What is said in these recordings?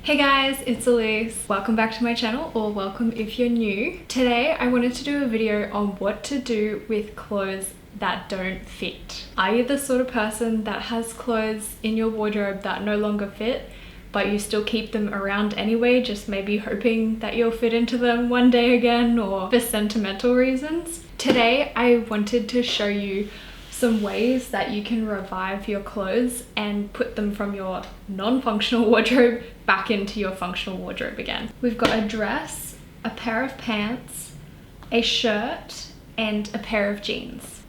Hey guys, it's Elise. Welcome back to my channel, or welcome if you're new. Today I wanted to do a video on what to do with clothes that don't fit. Are you the sort of person that has clothes in your wardrobe that no longer fit, but you still keep them around anyway, just maybe hoping that you'll fit into them one day again, or for sentimental reasons? Today I wanted to show you some ways that you can revive your clothes and put them from your non-functional wardrobe back into your functional wardrobe again. We've got a dress, a pair of pants, a shirt, and a pair of jeans.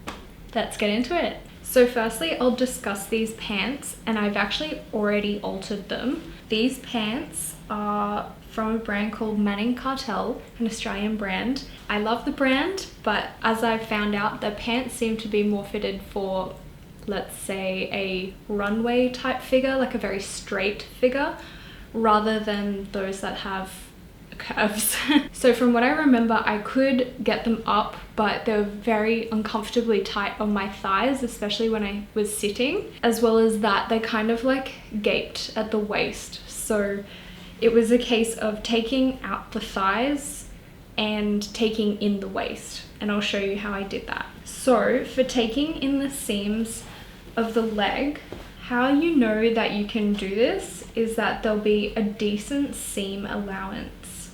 Let's get into it. So firstly, I'll discuss these pants, and I've actually already altered them. These pants are from a brand called Manning Cartel, an Australian brand. I love the brand, but as I've found out, the pants seem to be more fitted for, let's say, a runway type figure, like a very straight figure, rather than those that have curves. So from what I remember, I could get them up, but they were very uncomfortably tight on my thighs, especially when I was sitting, as well as that they kind of like gaped at the waist. So it was a case of taking out the thighs and taking in the waist, and I'll show you how I did that. So for taking in the seams of the leg, how you know that you can do this is that there'll be a decent seam allowance.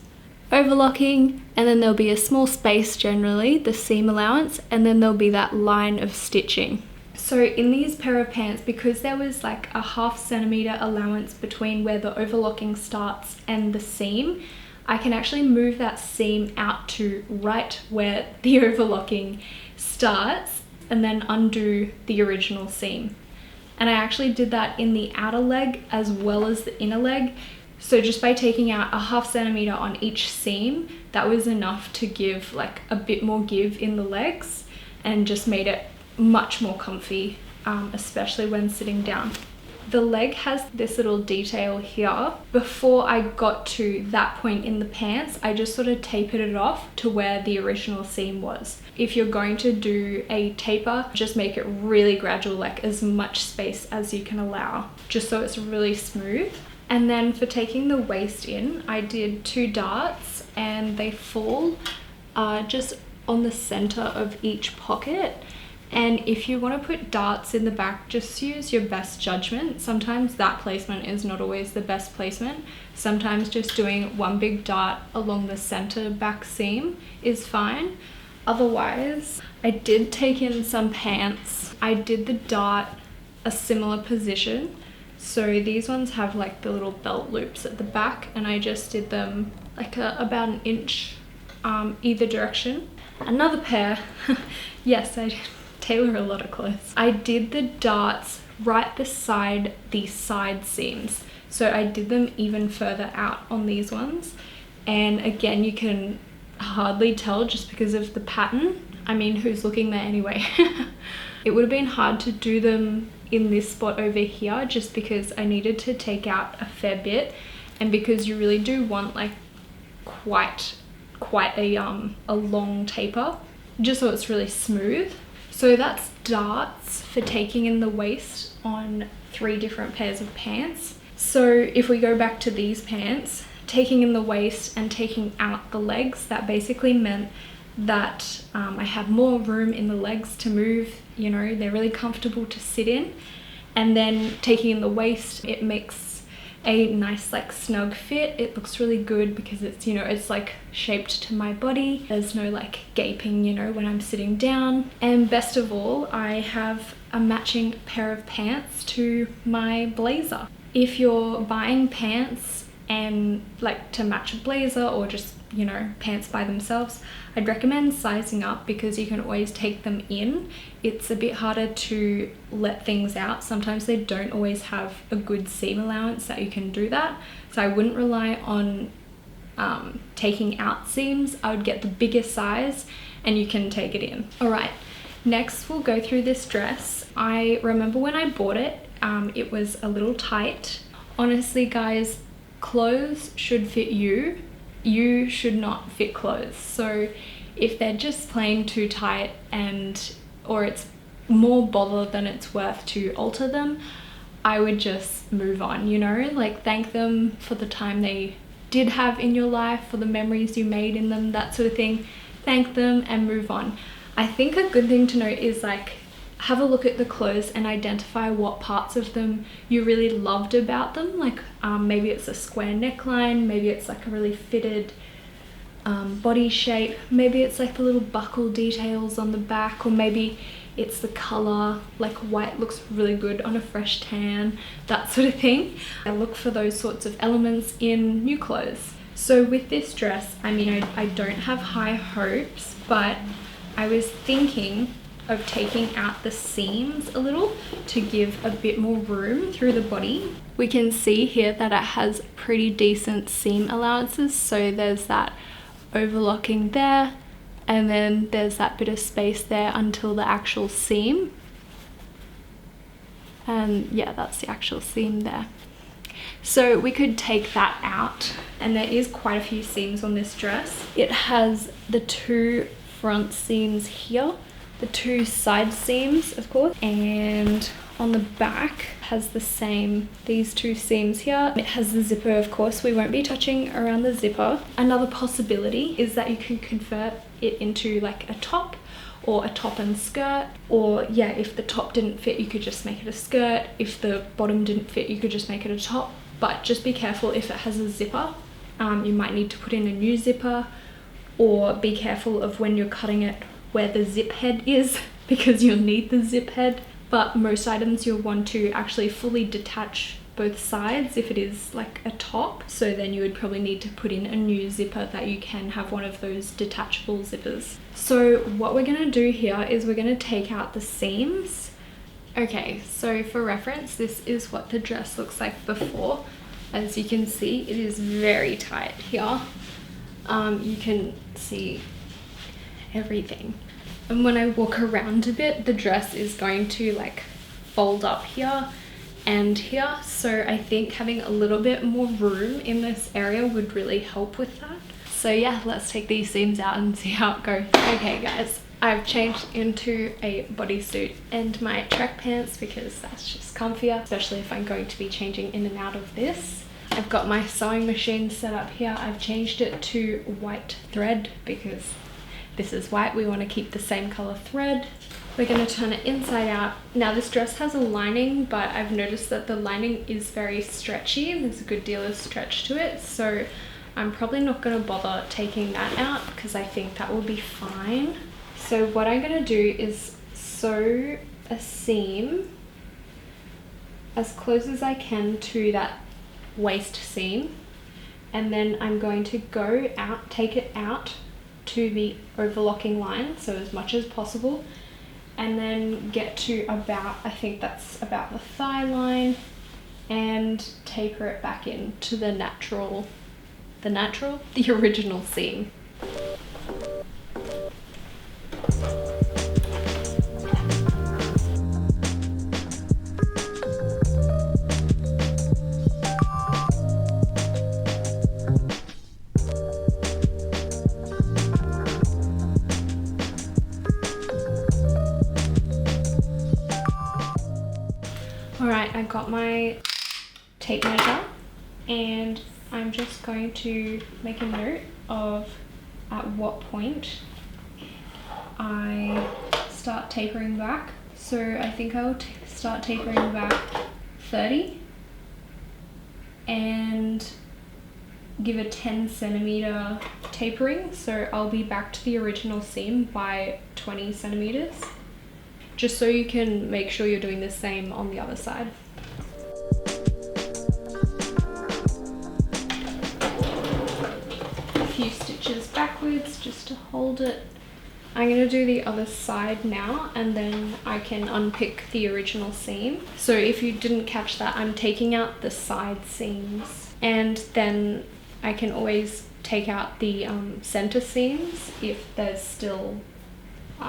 Overlocking, and then there'll be a small space, generally, the seam allowance, and then there'll be that line of stitching. So in these pair of pants, because there was like a 1/2 centimeter allowance between where the overlocking starts and the seam, I can actually move that seam out to right where the overlocking starts and then undo the original seam. And I actually did that in the outer leg as well as the inner leg. So just by taking out a 1/2 centimeter on each seam, that was enough to give like a bit more give in the legs and just made it much more comfy, especially when sitting down. The leg has this little detail here. Before I got to that point in the pants, I just sort of tapered it off to where the original seam was. If you're going to do a taper, just make it really gradual, like as much space as you can allow, just so it's really smooth. And then for taking the waist in, I did 2 darts, and they fall just on the center of each pocket. And if you want to put darts in the back, just use your best judgment. Sometimes that placement is not always the best placement. Sometimes just doing one big dart along the center back seam is fine. Otherwise, I did take in some pants. I did the dart a similar position. So these ones have like the little belt loops at the back, and I just did them like about 1 inch either direction. Another pair, yes, I tailor a lot of clothes. I did the darts right beside the side seams. So I did them even further out on these ones. And again, you can hardly tell just because of the pattern. I mean, who's looking there anyway? It would have been hard to do them in this spot over here just because I needed to take out a fair bit, and because you really do want like quite a long taper, just so it's really smooth. So that's darts for taking in the waist on 3 different pairs of pants. So if we go back to these pants, taking in the waist and taking out the legs, that basically meant that I had more room in the legs to move, you know, they're really comfortable to sit in. And then taking in the waist, it makes a nice like snug fit. It looks really good because it's, you know, it's like shaped to my body. There's no like gaping, you know, when I'm sitting down. And best of all, I have a matching pair of pants to my blazer. If you're buying pants and like to match a blazer, or just, you know, pants by themselves, I'd recommend sizing up because you can always take them in. It's a bit harder to let things out. Sometimes they don't always have a good seam allowance that you can do that. So I wouldn't rely on taking out seams. I would get the biggest size and you can take it in. All right, next we'll go through this dress. I remember when I bought it, it was a little tight. Honestly, guys, clothes should fit you. You should not fit clothes. So if they're just plain too tight or it's more bother than it's worth to alter them, I would just move on, you know, like thank them for the time they did have in your life, for the memories you made in them, that sort of thing. Thank them and move on. I think a good thing to note is like have a look at the clothes and identify what parts of them you really loved about them. Like maybe it's a square neckline, maybe it's like a really fitted body shape, maybe it's like the little buckle details on the back, or maybe it's the color, like white looks really good on a fresh tan, that sort of thing. I look for those sorts of elements in new clothes. So with this dress, I mean, I don't have high hopes, but I was thinking of taking out the seams a little to give a bit more room through the body. We can see here that it has pretty decent seam allowances, so there's that overlocking there, and then there's that bit of space there until the actual seam, and yeah, that's the actual seam there. So we could take that out, and there is quite a few seams on this dress. It has the 2 front seams here, the 2 side seams of course, and on the back has the same, these 2 seams here. It has the zipper, of course. We won't be touching around the zipper. Another possibility is that you can convert it into like a top, or a top and skirt, or yeah, if the top didn't fit you could just make it a skirt. If the bottom didn't fit you could just make it a top, but just be careful if it has a zipper. You might need to put in a new zipper, or be careful of when you're cutting it where the zip head is, because you'll need the zip head. But most items you'll want to actually fully detach both sides if it is like a top, so then you would probably need to put in a new zipper that you can have one of those detachable zippers. So what we're gonna do here is we're gonna take out the seams. Okay, so for reference, this is what the dress looks like before. As you can see, it is very tight here. You can see everything, and when I walk around a bit the dress is going to like fold up here and here, so I think having a little bit more room in this area would really help with that. So yeah, let's take these seams out and see how it goes. Okay guys, I've changed into a bodysuit and my track pants because that's just comfier, especially if I'm going to be changing in and out of this. I've got my sewing machine set up here. I've changed it to white thread because this is white, we want to keep the same color thread. We're going to turn it inside out. Now this dress has a lining, but I've noticed that the lining is very stretchy and there's a good deal of stretch to it, so I'm probably not going to bother taking that out because I think that will be fine. So what I'm going to do is sew a seam as close as I can to that waist seam, and then I'm going to go out, take it out to the overlocking line, so as much as possible, and then get to about, I think that's about the thigh line, and taper it back in to the original seam. Alright, I got my tape measure and I'm just going to make a note of at what point I start tapering back. So I think I will start tapering back 30 and give a 10 centimeter tapering, so I'll be back to the original seam by 20 centimeters. Just so you can make sure you're doing the same on the other side. A few stitches backwards just to hold it. I'm going to do the other side now and then I can unpick the original seam. So if you didn't catch that, I'm taking out the side seams and then I can always take out the center seams if there's still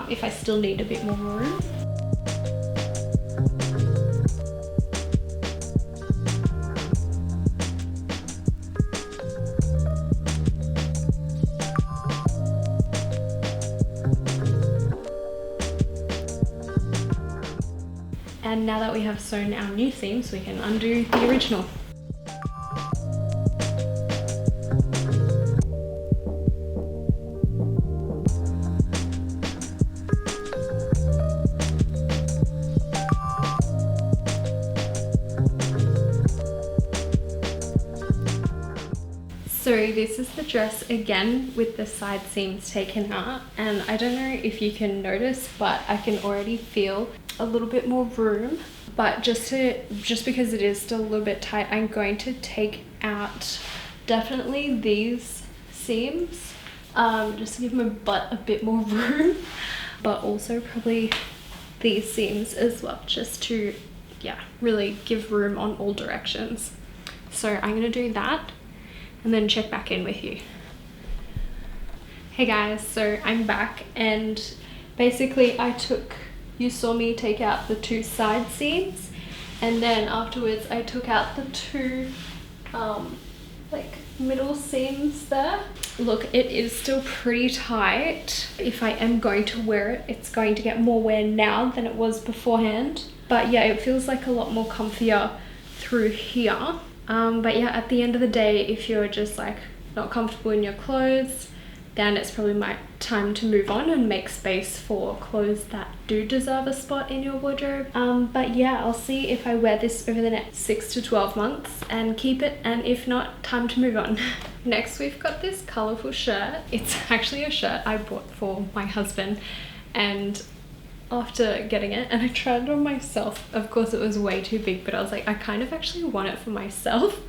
if I still need a bit more room. And now that we have sewn our new seams, we can undo the original. So this is the dress again with the side seams taken out, and I don't know if you can notice, but I can already feel a little bit more room. But just because it is still a little bit tight, I'm going to take out definitely these seams, just to give my butt a bit more room, but also probably these seams as well, just to, yeah, really give room on all directions. So I'm gonna do that and then check back in with you. Hey guys, so I'm back, and basically you saw me take out the 2 side seams, and then afterwards I took out the 2 like middle seams there. Look, it is still pretty tight. If I am going to wear it, it's going to get more wear now than it was beforehand. But yeah, it feels like a lot more comfier through here. But yeah, at the end of the day, if you're just like not comfortable in your clothes, then it's probably my time to move on and make space for clothes that do deserve a spot in your wardrobe. But yeah, I'll see if I wear this over the next 6 to 12 months and keep it, and if not, time to move on. Next, we've got this colorful shirt. It's actually a shirt I bought for my husband, and after getting it, and I tried it on myself, of course it was way too big, but I was like, I kind of actually want it for myself.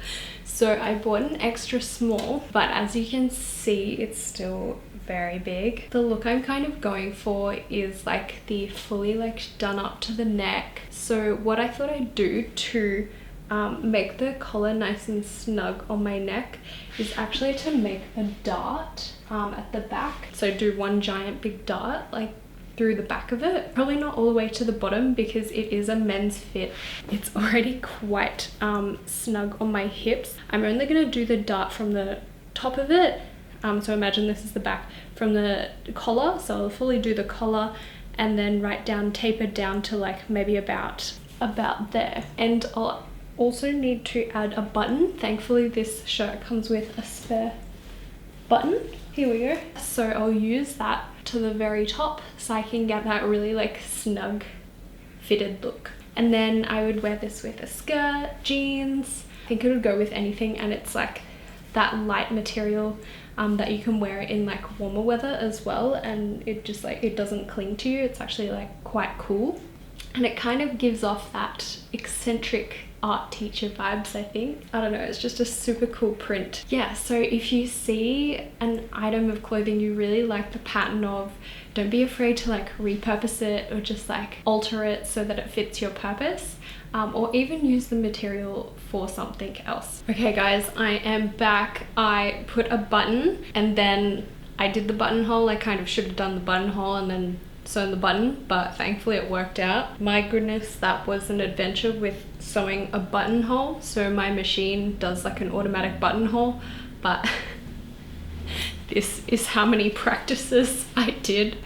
So I bought an extra small, but as you can see, it's still very big. The look I'm kind of going for is like the fully like done up to the neck. So what I thought I'd do to make the collar nice and snug on my neck is actually to make a dart at the back. So do one giant big dart like through the back of it, probably not all the way to the bottom because it is a men's fit. It's already quite snug on my hips. I'm only going to do the dart from the top of it, so imagine this is the back, from the collar. So I'll fully do the collar and then right down, taper down to like maybe about there. And I'll also need to add a button. Thankfully this shirt comes with a spare button. Here we go. So I'll use that to the very top so I can get that really like snug fitted look. And then I would wear this with a skirt, jeans. I think it would go with anything, and it's like that light material that you can wear in like warmer weather as well, and it just like, it doesn't cling to you. It's actually like quite cool, and it kind of gives off that eccentric art teacher vibes, I think. I don't know, it's just a super cool print. Yeah, so if you see an item of clothing you really like the pattern of, don't be afraid to like repurpose it or just like alter it so that it fits your purpose, or even use the material for something else. Okay guys, I am back. I put a button and then I did the buttonhole. I kind of should have done the buttonhole and then sewn the button, but thankfully it worked out. My goodness, that was an adventure with sewing a buttonhole. So my machine does like an automatic buttonhole, but this is how many practices I did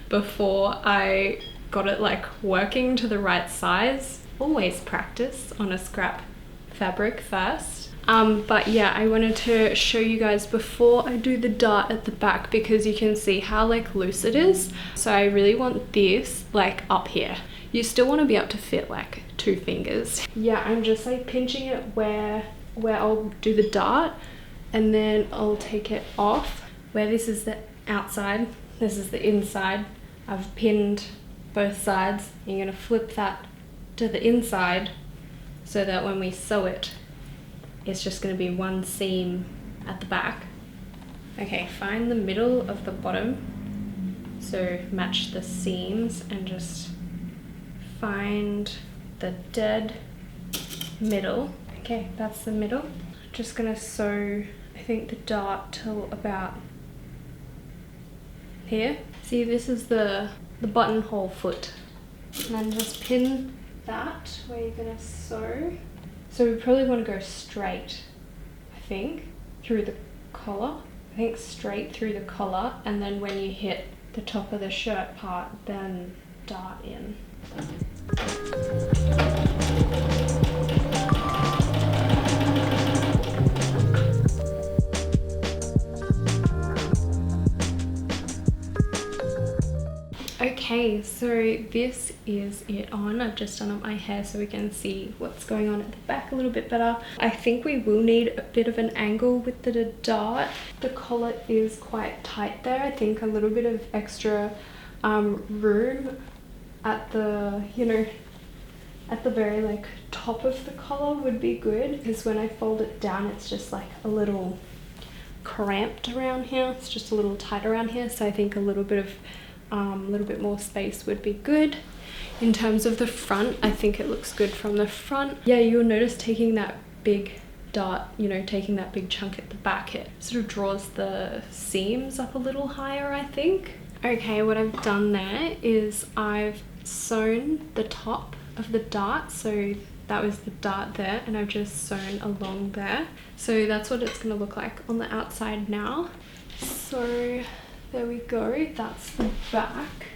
before I got it like working to the right size. Always practice on a scrap fabric first. But yeah, I wanted to show you guys before I do the dart at the back, because you can see how like loose it is. So I really want this like up here. You still want to be able to fit like 2 fingers. Yeah, I'm just like pinching it where I'll do the dart, and then I'll take it off. Where this is the outside, this is the inside. I've pinned both sides. You're gonna flip that to the inside so that when we sew it, it's just going to be one seam at the back. Okay, find the middle of the bottom, so match the seams and just find the dead middle. Okay, that's the middle. Just gonna sew, I think, the dart till about here. See, this is the buttonhole foot, and then just pin that where you're gonna sew. So we probably want to go straight, I think, through the collar. I think straight through the collar, and then when you hit the top of the shirt part, then dart in. Okay, so this is it on. I've just done up my hair so we can see what's going on at the back a little bit better. I think we will need a bit of an angle with the dart. The collar is quite tight there. I think a little bit of extra room at the, you know, at the very like top of the collar would be good, because when I fold it down it's just like a little cramped around here. It's just a little tight around here, so I think a little bit more space would be good. In terms of the front, I think it looks good from the front. Yeah, you'll notice taking that big dart, you know, taking that big chunk at the back, it sort of draws the seams up a little higher, I think. Okay, what I've done there is I've sewn the top of the dart, so that was the dart there, and I've just sewn along there. So that's what it's gonna look like on the outside now. So there we go, that's the back.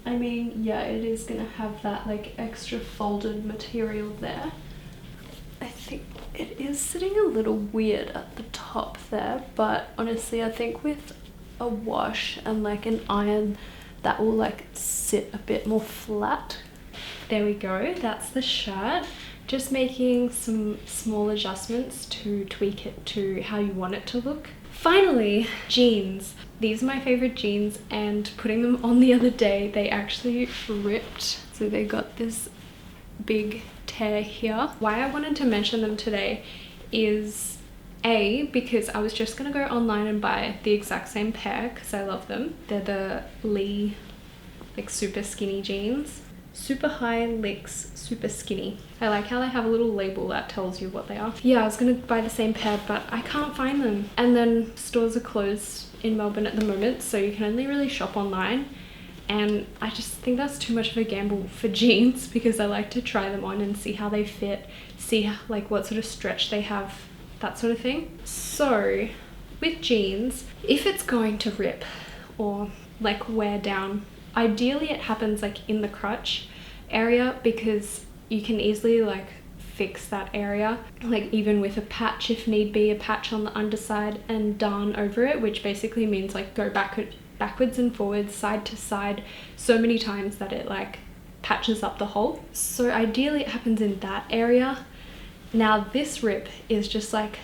I mean, yeah, it is gonna have that like extra folded material there. I think it is sitting a little weird at the top there, but honestly I think with a wash and like an iron that will like sit a bit more flat. There we go, that's the shirt. Just making some small adjustments to tweak it to how you want it to look. Finally, jeans. These are my favorite jeans, and putting them on the other day, they actually ripped. So they got this big tear here. Why I wanted to mention them today is A, because I was just gonna go online and buy the exact same pair because I love them. They're the Lee like super skinny jeans. Super high licks, super skinny. I like how they have a little label that tells you what they are. Yeah, I was gonna buy the same pair, but I can't find them. And then stores are closed in Melbourne at the moment, so you can only really shop online. And I just think that's too much of a gamble for jeans, because I like to try them on and see how they fit, see like what sort of stretch they have, that sort of thing. So with jeans, if it's going to rip or like wear down, ideally it happens like in the crotch area, because you can easily like fix that area, like even with a patch if need be, a patch on the underside and darn over it, which basically means like go backwards and forwards, side to side so many times that it like patches up the hole. So ideally it happens in that area. Now this rip is just like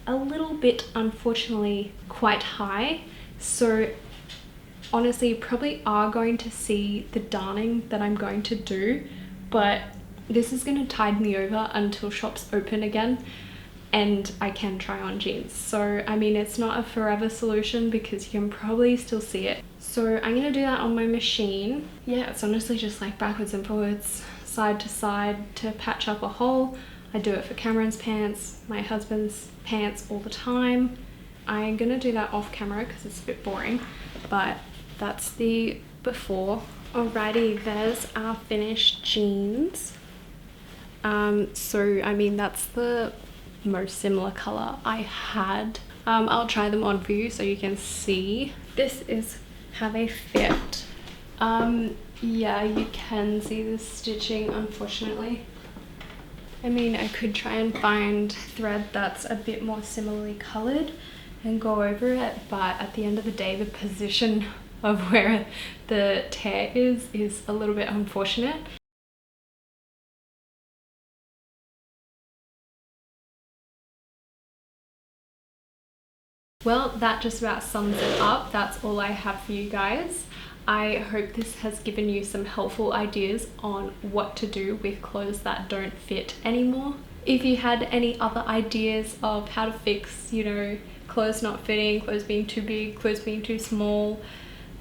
a little bit, unfortunately, quite high, so honestly you probably are going to see the darning that I'm going to do, but this is going to tide me over until shops open again and I can try on jeans. So I mean, it's not a forever solution because you can probably still see it. So I'm going to do that on my machine. Yeah, it's honestly just like backwards and forwards, side to side to patch up a hole. I do it for Cameron's pants, my husband's pants all the time. I'm going to do that off camera because it's a bit boring, but that's the before. Alrighty, there's our finished jeans. So I mean, that's the most similar color I had. I'll try them on for you so you can see. This is how they fit. Yeah, you can see the stitching, unfortunately. I mean, I could try and find thread that's a bit more similarly colored and go over it, but at the end of the day, the position of where the tear is a little bit unfortunate. Well, that just about sums it up. That's all I have for you guys. I hope this has given you some helpful ideas on what to do with clothes that don't fit anymore. If you had any other ideas of how to fix, you know, clothes not fitting, clothes being too big, clothes being too small,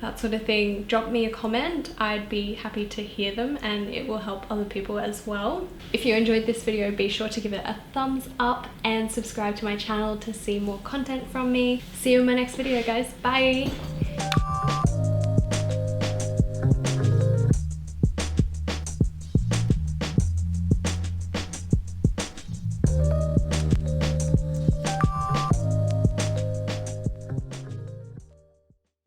that sort of thing, drop me a comment. I'd be happy to hear them and it will help other people as well. If you enjoyed this video, be sure to give it a thumbs up and subscribe to my channel to see more content from me. See you in my next video, guys. Bye!